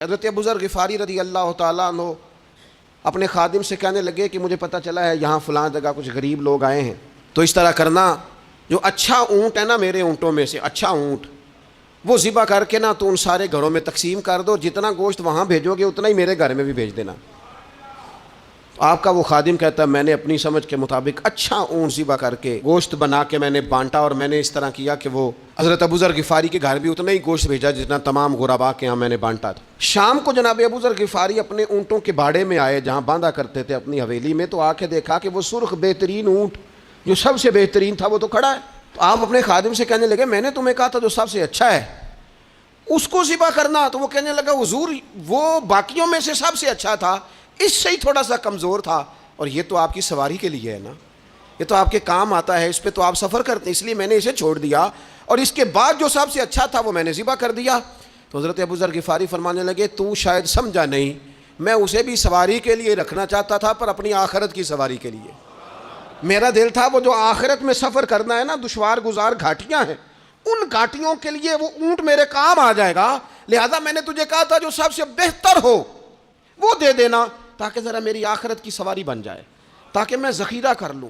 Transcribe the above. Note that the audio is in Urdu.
حضرت ابوذر غفاری رضی اللہ تعالیٰ عنہ اپنے خادم سے کہنے لگے کہ مجھے پتہ چلا ہے یہاں فلاں جگہ کچھ غریب لوگ آئے ہیں، تو اس طرح کرنا، جو اچھا اونٹ ہے نا میرے اونٹوں میں سے اچھا اونٹ، وہ ذبح کر کے نا تو ان سارے گھروں میں تقسیم کر دو، جتنا گوشت وہاں بھیجو گے اتنا ہی میرے گھر میں بھی بھیج دینا۔ آپ کا وہ خادم کہتا ہے میں نے اپنی سمجھ کے مطابق اچھا اونٹ ذبح کر کے گوشت بنا کے میں نے بانٹا، اور میں نے اس طرح کیا کہ وہ حضرت ابوذر غفاری کے گھر بھی اتنا ہی گوشت بھیجا جتنا تمام غربا کے ہاں میں نے بانٹا تھا۔ شام کو جناب ابوذر غفاری اپنے اونٹوں کے باڑے میں آئے جہاں باندھا کرتے تھے اپنی حویلی میں، تو آ کے دیکھا کہ وہ سرخ بہترین اونٹ جو سب سے بہترین تھا وہ تو کھڑا ہے۔ تو آپ اپنے خادم سے کہنے لگے میں نے تمہیں کہا تھا جو سب سے اچھا ہے اس کو ذبح کرنا، تو وہ کہنے لگا حضور وہ باقیوں میں سے سب سے اچھا تھا، اس سے ہی تھوڑا سا کمزور تھا، اور یہ تو آپ کی سواری کے لیے ہے نا، یہ تو آپ کے کام آتا ہے، اس پہ تو آپ سفر کرتے ہیں، اس لیے میں نے اسے چھوڑ دیا، اور اس کے بعد جو سب سے اچھا تھا وہ میں نے ذبح کر دیا۔ تو حضرت ابوذر غفاری فرمانے لگے تو شاید سمجھا نہیں، میں اسے بھی سواری کے لیے رکھنا چاہتا تھا پر اپنی آخرت کی سواری کے لیے۔ میرا دل تھا وہ جو آخرت میں سفر کرنا ہے نا، دشوار گزار گھاٹیاں ہیں، ان گھاٹیوں کے لیے وہ اونٹ میرے کام آ جائے گا، لہذا میں نے تجھے کہا تھا جو سب سے بہتر ہو وہ دے دینا، تاکہ ذرا میری آخرت کی سواری بن جائے، تاکہ میں ذخیرہ کر لوں۔